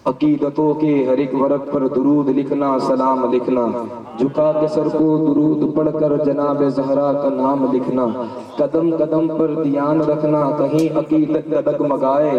عقیدتوں کے ہر ایک ورق پر درود لکھنا، سلام لکھنا، جھکا کے سر کو درود پڑھ کر جناب زہرا کا نام لکھنا، قدم قدم پر دھیان رکھنا، کہیں عقیدت کا ڈگمگائے،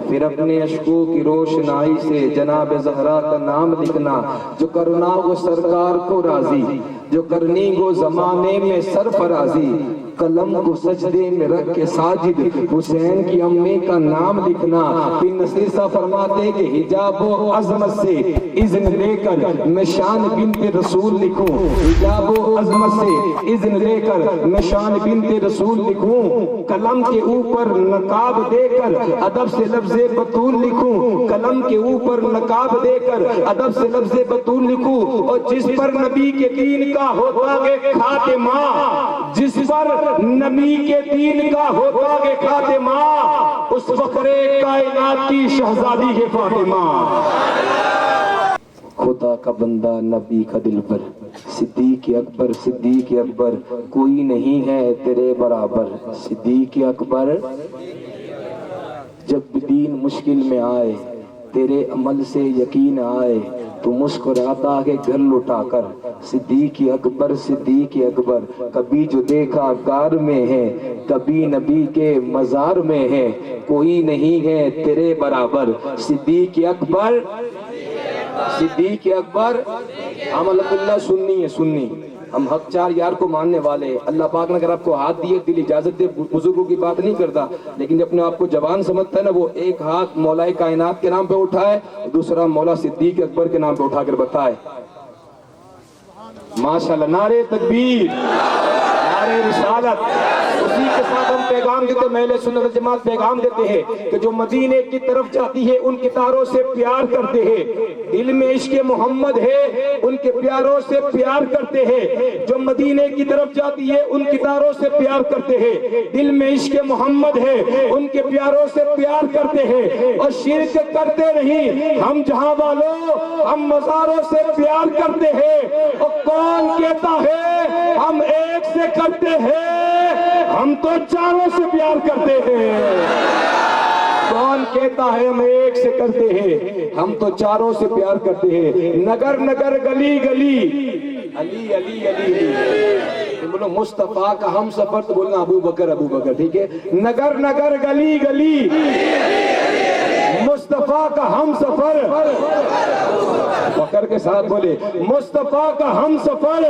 پھر اپنے اشکوں کی روشنائی سے جناب زہرا کا نام لکھنا، جو کرنا وہ سرکار کو راضی، جو کرنی وہ زمانے میں سرفرازی، قلم کو سجدے میں رکھ کے ساجد حسین کی امی کا نام لکھنا۔ پھر نصیر صاحب فرماتے کہ حجاب و عظمت سے اذن لے کر میں شان بنت رسول لکھوں، حجاب و عظمت سے اذن لے کر میں شان بنت رسول لکھوں، قلم کے اوپر نقاب دے کر ادب سے لفظ بطول لکھوں، قلم کے اوپر نقاب دے کر ادب سے لفظ بطول لکھوں، اور جس پر نبی کے دین کا ہوتا ہے خاتمہ، جس پر نبی کے دین کا ہوتا ہے خاتمہ، اس فخر کائنات کی شہزادی ہے فاطمہ۔ خدا کا بندہ نبی کا دل پر، صدیق اکبر، صدیق اکبر، کوئی نہیں ہے تیرے برابر، صدیق اکبر۔ جب دین مشکل میں آئے، تیرے عمل سے یقین آئے، تو مسکراتا ہے گھر لٹا کر، صدیق اکبر، صدیق اکبر۔ کبھی جو دیکھا غار میں ہے، کبھی نبی کے مزار میں ہے، کوئی نہیں ہے تیرے برابر، صدیق اکبر، صدیق اکبر۔ ہم اللہ سنی ہے، سنی، ہم حق چار یار کو ماننے والے۔ اللہ پاک نے اگر آپ کو ہاتھ دیے، دل اجازت دے، بزرگوں کی بات نہیں کرتا، لیکن جب اپنے آپ کو جوان سمجھتا ہے نا، وہ ایک ہاتھ مولا کائنات کے نام پہ اٹھائے، دوسرا مولا صدیق اکبر کے نام پہ اٹھا کر بتائے۔ ماشاءاللہ، نعرے تکبیر، نعرے رسالت۔ اسی کے ساتھ ہم پیغام دیتے، اہل سنت جماعت پیغام دیتے ہیں کہ جو مدینے کی طرف جاتی ہے ان کتاروں سے پیار کرتے ہیں، دل میں عشق محمد ہے ان کے پیاروں سے پیار کرتے ہیں، جو مدینے کی طرف جاتی ہے ان کتاروں سے پیار کرتے ہیں، دل میں عشق محمد ہے ان کے پیاروں سے پیار کرتے ہیں، اور شرک کرتے نہیں ہم جہاں والوں، ہم مزاروں سے پیار کرتے ہیں، اور کون کہتا ہے ہم ایک سے کرتے ہیں، ہم تو چاروں سے پیار کرتے ہیں۔ کون کہتا ہے ہم ایک سے کرتے ہیں، ہم تو چاروں سے پیار کرتے ہیں۔ نگر نگر گلی گلی، علی علی علی علی، بولو مصطفیٰ کا ہم سفر، تو بولنا ابو بکر ابو بکر، ٹھیک ہے؟ نگر نگر گلی گلی، مصطفیٰ کا ہم سفر، فخر کے ساتھ بولے مصطفیٰ کا ہم سفر،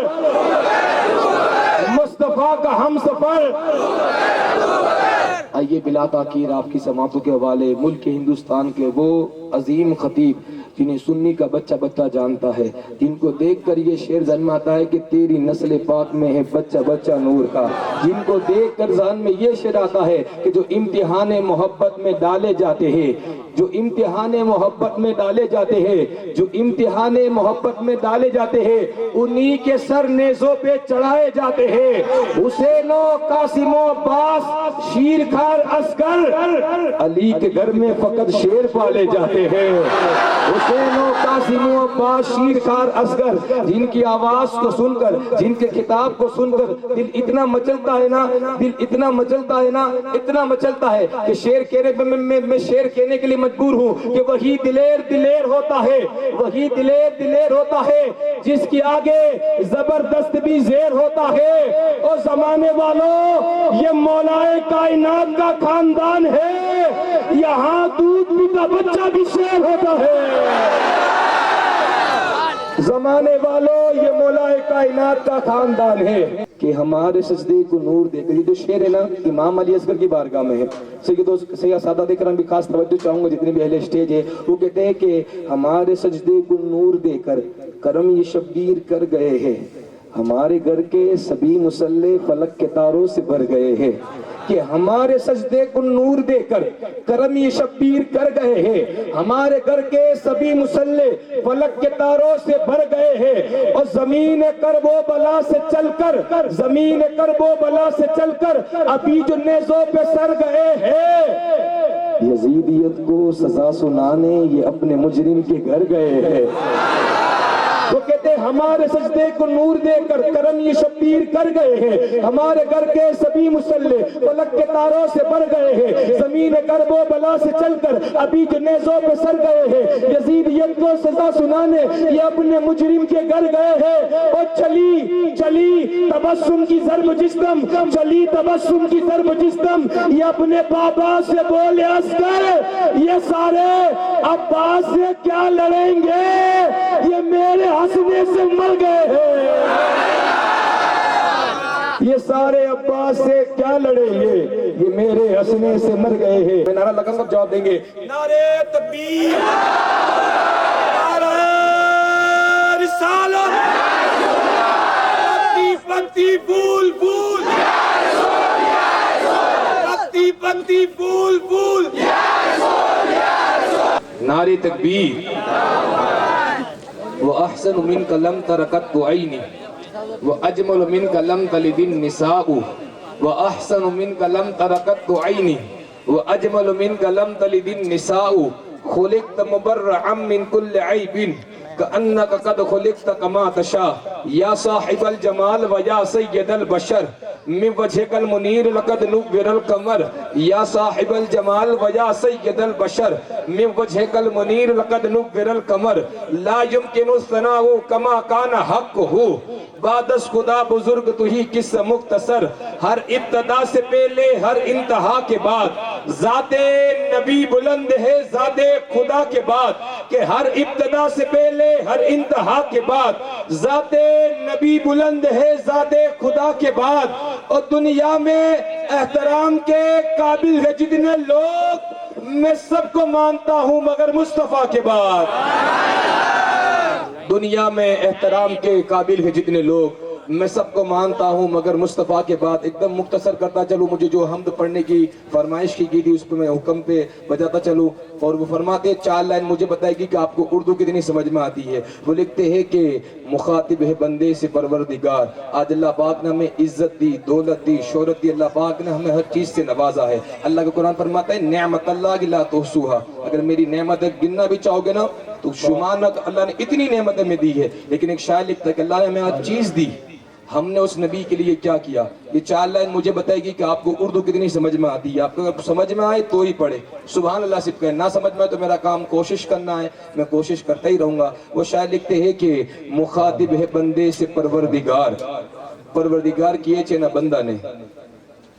مصطفیٰ کا ہم سفر۔ آئیے بلا تاخیر آپ کی سماعتوں کے حوالے ملک ہندوستان کے وہ عظیم خطیب جنہیں سنی کا بچہ بچہ جانتا ہے، جن کو دیکھ کر یہ شعر ذہن میں آتا ہے کہ تیری نسل پاک میں ہے بچہ بچہ نور کا، جن کو دیکھ کر ذہن میں یہ شعر آتا ہے کہ جو امتحان محبت میں ڈالے جاتے ہیں، جو امتحان محبت میں ڈالے جاتے ہیں، جو امتحان محبت میں ڈالے جاتے ہیں، انہی کے سر نیزوں پہ چڑھائے جاتے ہیں۔ حسین و قاسم و عباس، شیر کھار اصغر، علی کے گھر میں فقط شیر پالے جاتے ہیں۔ حسین و قاسم و عباس، شیر کھار اصغر، جن کی آواز کو سن کر، جن کے کتاب کو سن کر دل اتنا مچلتا ہے نا، دل اتنا مچلتا ہے نا، اتنا مچلتا ہے کہ شیر کہنے میں شیر کہنے کے لیے مجبور ہوں کہ وہی دلیر دلیر ہوتا ہے، وہی دلیر دلیر ہوتا ہے جس کی آگے زبردست بھی زیر ہوتا ہے۔ اور زمانے والوں، یہ مولائے کائنات کا خاندان ہے، یہاں دودھ پیتا بچہ بھی شیر ہوتا ہے۔ زمانے والوں، یہ مولائے کائنات کا خاندان ہے کہ ہمارے سجدے کو نور دے کر، یہ جو شعر ہے نا امام علی اصغر کی بارگاہ میں ہے، سید سادہ دیکھ بھی خاص توجہ چاہوں گا جتنے بھی اہل اسٹیج ہے، وہ کہتے ہیں کہ ہمارے سجدے کو نور دے کر کرم یہ شبیر کر گئے ہیں، ہمارے گھر کے سبھی مسلح فلک کے تاروں سے بھر گئے ہیں، کہ ہمارے سجدے کو نور دے کر کرم یہ شبیر کر گئے ہیں، ہمارے گھر کے سبھی مسلح فلک کے تاروں سے بھر گئے ہیں، اور زمین کرب و بلا سے چل کر، زمین کرب و بلا سے چل کر ابھی جو نیزوں پہ سر گئے ہیں، یزیدیت کو سزا سنانے یہ اپنے مجرم کے گھر گئے ہیں۔ وہ کہتے ہیں ہمارے سجدے کو نور دے کر کرم یہ شبیر کر گئے ہیں، ہمارے گھر کے سبھی مسلح فلک کے تاروں سے بڑھ گئے ہیں، زمین کرب و بلا سے چل کر ابھی جو نیزوں پہ سر گئے ہیں، یزید یک کو سزا سنانے یہ اپنے مجرم کے گھر گئے ہیں۔ اور چلی چلی تبسم کی ضرب جسم، چلی تبسم کی ضرب جسم، یہ اپنے بابا سے بولے عسکر یہ سارے عباس سے کیا لڑیں گے، یہ میرے ہنسنے سے مر گئے ہیں، یہ سارے عباس سے کیا لڑیں گے، یہ میرے ہنسنے سے مر گئے ہیں۔ میں نعرہ لگاؤں گا جواب دیں گے، نعرہ تکبیر، نعرہ رسالت، پتی پتی پھول پھول، پتی پتی پھول پھول، نعرہ تکبیر۔ وَأَحْسَنُ مِنْكَ لَمْ تَرَكَتْ عَيْنِي وَأَجْمَلُ مِنْكَ لَمْ تَلِدِ النِّسَاءُ وَأَحْسَنُ مِنْكَ لَمْ تَرَكَتْ عَيْنِي وَأَجْمَلُ مِنْكَ لَمْ تَلِدِ النِّسَاءُ خُلِقْتَ مُبَرَّعًا مِنْ كُلِّ عَيْبٍ كَأَنَّكَ قَدْ خُلِقْتَ كَمَا تَشَاءُ يَا صَاحِبَ الْجَمَالِ وَيَا سَيِّدَ الْبَشَرِ مِنْ وَجْهِكَ الْمُنِيرِ لَقَدْ نُوِّرَ الْقَمَرُ يَا صَاحِبَ الْجَمَالِ وَيَا سَيِّدَ الْبَشَرِ مِنْ وَجْهِكَ الْمُنِيرِ لَقَدْ نُوِّرَ الْقَمَرُ لَا يُمْكِنُ الثَّنَاءُ كَمَا كَانَ حَقُّهُ بعدس خدا بزرگ تو ہی کس مختصر، ہر ابتدا سے پہلے ہر انتہا کے بعد ذات نبی بلند ہے ذات خدا کے بعد، کہ ہر ابتدا سے پہلے ہر انتہا کے بعد ذات نبی بلند ہے ذات خدا کے بعد۔ اور دنیا میں احترام کے قابل ہے جتنے لوگ، میں سب کو مانتا ہوں مگر مصطفیٰ کے بعد۔ دنیا میں احترام کے قابل ہے جتنے لوگ، میں سب کو مانتا ہوں مگر مصطفیٰ کے بعد۔ ایک دم مختصر کرتا چلوں، مجھے جو حمد پڑھنے کی فرمائش کی تھی اس پہ میں حکم پہ بجاتا چلوں، اور وہ فرماتے 4 لائن مجھے بتائے گی کہ آپ کو اردو کتنی سمجھ میں آتی ہے۔ وہ لکھتے ہیں کہ مخاطب ہے بندے سے پروردگار، آج اللہ پاک نے ہمیں عزت دی، دولت دی، شہرت دی، اللہ پاک نے ہمیں ہر چیز سے نوازا ہے۔ اللہ کا قرآن فرماتا ہے نعمت اللہ لا تحصوها، اگر میری نعمت گننا بھی چاہو گے نا تو شمار نہ، اللہ نے اتنی نعمتیں ہمیں دی ہے۔ لیکن ایک شاعر لکھتا ہے کہ اللہ نے ہمیں ہر چیز دی، ہم نے اس نبی کے لیے کیا کیا۔ یہ 4 لائن مجھے بتائے گی کہ آپ کو اردو کتنی سمجھ میں آتی ہے۔ آپ کو اگر سمجھ میں آئے تو ہی پڑھے، سبحان اللہ صرف کہیں، نہ سمجھ میں آئے تو میرا کام کوشش کرنا ہے، میں کوشش کرتا ہی رہوں گا۔ وہ شاعر لکھتے ہیں کہ مخاطب ہے بندے سے پروردگار، پروردگار کیے چھے نہ بندہ نے،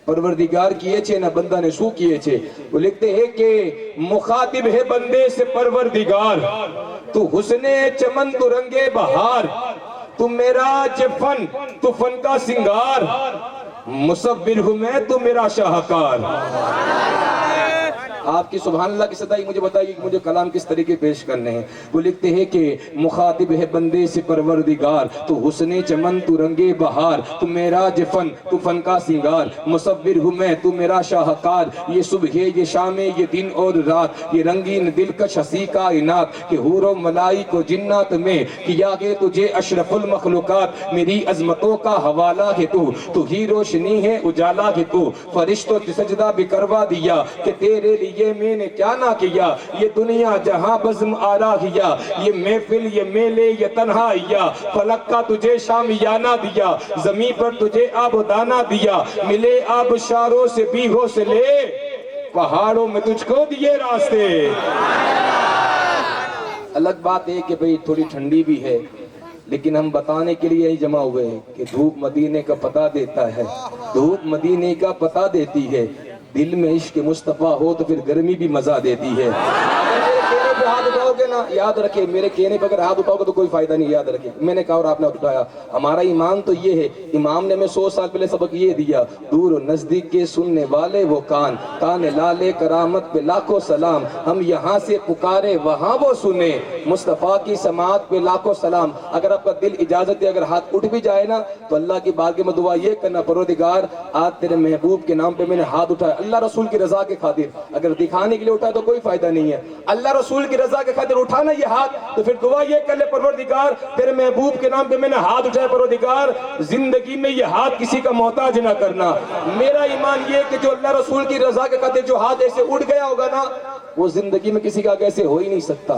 پروردگار کیے چھے نہ بندہ نے سو کیے چھے۔ وہ لکھتے ہیں کہ مخاطب ہے بندے سے پروردگار، تو حسن چمن تو رنگے بہار، تو میرا فن تو فن کا سنگار، مصور ہوں میں تو میرا شاہکار۔ آپ کی سبحان اللہ کی صدائی مجھے بتائیے کہ مجھے کلام کس طریقے پیش کرنے ہیں۔ وہ لکھتے ہیں کہ مخاطب ہے بندے سے پروردگار، تو حسن چمن تو رنگے بہار، تو میرا فن تو فن کا سنگار، مصور ہوں میں تو میرا شاہکار۔ یہ صبح یہ شام یہ دن اور رات، یہ رنگین دلکش ہنسی کائنات، کہ حور و ملائک و جنات میں کیا گے تجھے اشرف المخلوقات۔ میری عظمتوں کا حوالہ ہے تو ہی روشنی ہے اجالا ہے تو، فرشتوں سے سجدہ بھی کروا دیا کہ تیرے لیے یہ میں نے کیا نہ کیا۔ یہ دنیا جہاں بزم آرا کیا، یہ محفل یہ میلے یہ تنہائیا، فلک کا تجھے شامیانہ دیا، زمین پر تجھے آب و دانہ دیا، ملے آب شاروں سے بھی ہو سے لے، پہاڑوں میں تجھ کو دیے راستے۔ الگ بات ہے کہ بھئی تھوڑی ٹھنڈی بھی ہے، لیکن ہم بتانے کے لیے ہی جمع ہوئے ہیں کہ دھوپ مدینے کا پتہ دیتا ہے، دھوپ مدینے کا پتہ دیتی ہے۔ دل میں عشق مصطفیٰ ہو تو پھر گرمی بھی مزہ دیتی ہے۔ اگر میرے کہنے پہ ہاتھ اٹھاؤ گے نا، یاد رکھے میرے کہنے پہ اگر ہاتھ اٹھاؤ گے تو کوئی فائدہ نہیں، یاد رکھے میں نے کہا اور آپ نے اٹھایا۔ ہمارا ایمان تو یہ ہے، امام نے ہمیں 100 سال پہلے سبق یہ دیا، دور و نزدیک کے سننے والے وہ کان، کان لالے کرامت پہ لاکھوں سلام، ہم یہاں سے پکارے وہاں وہ سنے، مصطفیٰ کی سماعت پہ لاکھوں سلام۔ اگر آپ کا دل اجازت ہے، اگر ہاتھ اٹھ بھی جائے نا تو اللہ کی بارگاہ میں دعا یہ کرنا، پروردگار آج تیرے محبوب کے نام پہ میں نے ہاتھ اٹھایا، اللہ رسول کی رضا کے خاطر، اگر دکھانے کے لیے اٹھا تو کوئی فائدہ نہیں ہے، اللہ رسول کی رضا کے خاطر اٹھانا یہ ہاتھ، تو پھر دعا یہ کر لے، پروردگار تیرے محبوب کے نام پہ میں نے ہاتھ اٹھایا، پروردگار زندگی میں یہ ہاتھ کسی کا محتاج نہ کرنا۔ میرا ایمان یہ کہ جو اللہ رسول کی رضا کے خاطر جو ہاتھ ایسے اٹھ گیا ہوگا نا، وہ زندگی میں کسی کا ایسے ہو ہی نہیں سکتا،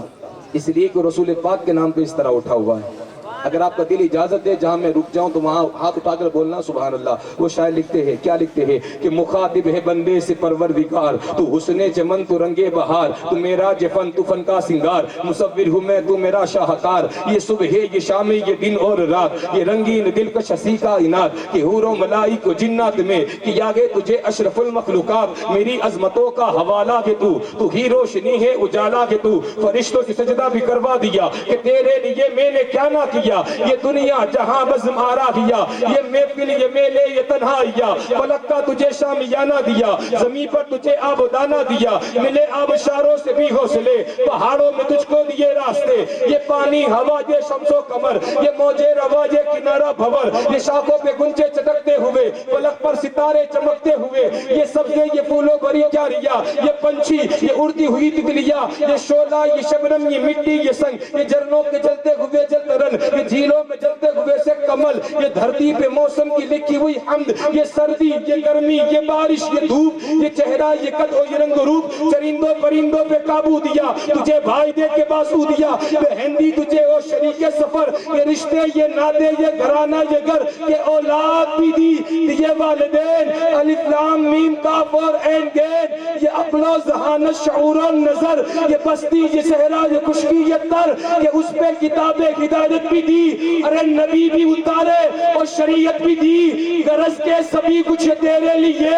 اس لیے کہ رسول پاک کے نام پہ اس طرح اٹھا ہوا ہے۔ اگر آپ کا دل اجازت دے جہاں میں رک جاؤں تو وہاں ہاتھ اٹھا کر بولنا سبحان اللہ۔ وہ شاعر لکھتے ہیں، کیا لکھتے ہیں کہ مخاطب ہے بندے سے پروردگار، تو حسن چمن تو رنگے بہار، تو میرا جفن تو فن کا سنگار، مصور ہوں میں تو میرا شاہکار، یہ صبح ہے یہ شام یہ دن اور رات، یہ رنگین دلکش ہنسی کائنات، کہ حور و ملائک و جنات میں کیا گے تجھے اشرف المخلوقات، میری عظمتوں کا حوالہ کہ تو ہی روشنی ہے اجالا کہ تو فرشتوں سے سجدہ بھی کروا دیا، کہ تیرے لیے میں نے کیا نہ کیا، یہ دنیا جہاں بزم آرا دیا، یہ محفل یہ میلے یہ تنہائیا، فلک کا تجھے شامیانہ دیا، زمین پر تجھے آبادانہ دیا، ملے آبشاروں سے بھی حوصلے، پہاڑوں میں تجھ کو دیے راستے، یہ پانی ہوا یہ شمس و قمر، یہ موجے روا یہ کنارہ بھور، یہ شاخوں پہ گنچے چٹکتے ہوئے، فلک پر ستارے چمکتے ہوئے، یہ سبزے یہ پھولوں بری جاریا، یہ پنچھی یہ اڑتی ہوئی تتلیا، یہ شعلہ یہ شبنم یہ مٹی یہ سنگ، یہ جھرنوں کے جلتے ہوئے جل ترن، یہ جھیلوں میں جلتے ہوئے سے کمل، یہ دھرتی پہ موسم کی لکھی ہوئی حمد، یہ سردی یہ گرمی یہ بارش یہ دھوپ، یہ چہرہ یہ قد و یہ رنگ و روپ، چرندوں پرندوں پہ قابو دیا، تجھے بھائی دے کے باسو دیا، بہن دی تجھے او شریک سفر، یہ رشتے یہ ناطے یہ گھرانہ یہ گھر، یہ اولاد بھی دی یہ والدین، الف لام میم کاف اور عین گین، یہ عقل و ذہانت شعور و نظر، یہ بستی یہ صحرا یہ خشکی یہ تر، کہ اس پہ کتاب ہدایت بھی دی، ارے نبی بھی اتارے اور شریعت بھی دی، غرض کے سبھی کچھ تیرے لیے،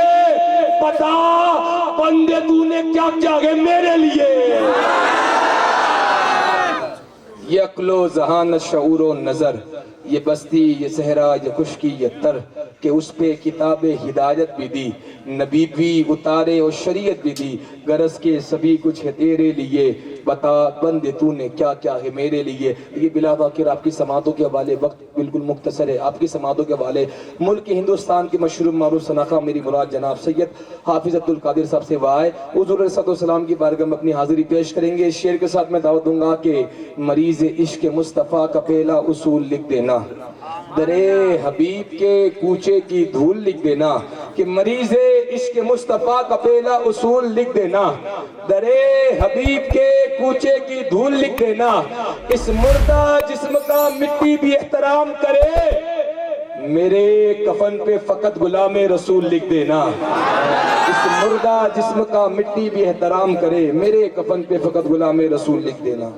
بتا بندے تو نے کیا کیا ہے میرے لیے۔ یہ عقل و ذہانت شعور و نظر، یہ بستی یہ صحرا یہ خشکی یہ تر، کہ اس پہ کتاب ہدایت بھی دی، نبی بھی اتارے اور شریعت بھی دی، غرض کے سبھی کچھ ہے تیرے لیے، بتا بندے تو نے کیا کیا ہے میرے لیے۔ یہ بلا تاخیر آپ کی سماعتوں کے حوالے، وقت بالکل مختصر ہے، آپ کی سماعتوں کے حوالے ملک ہندوستان کے مشہور معروف شناخہ میری مراد جناب سید حافظ عبدالقادر صاحب سے وائے حضور علیہ السلام کی بارگاہ میں اپنی حاضری پیش کریں گے۔ اس شعر کے ساتھ میں دعوت دوں گا کہ مریض عشق مصطفیٰ کا پہلا اصول لکھ دینا، درے حبیب کے کوچے کی دھول لکھ دینا، کہ مریض عشق مصطفیٰ کا پہلا اصول لکھ دینا، درے حبیب کے کوچے کی دھول لکھ دینا، اس مردہ جسم کا مٹی بھی احترام کرے، میرے کفن پہ فقط غلام رسول لکھ دینا، اس مردہ جسم کا مٹی بھی احترام کرے، میرے کفن پہ فقط غلام رسول لکھ دینا۔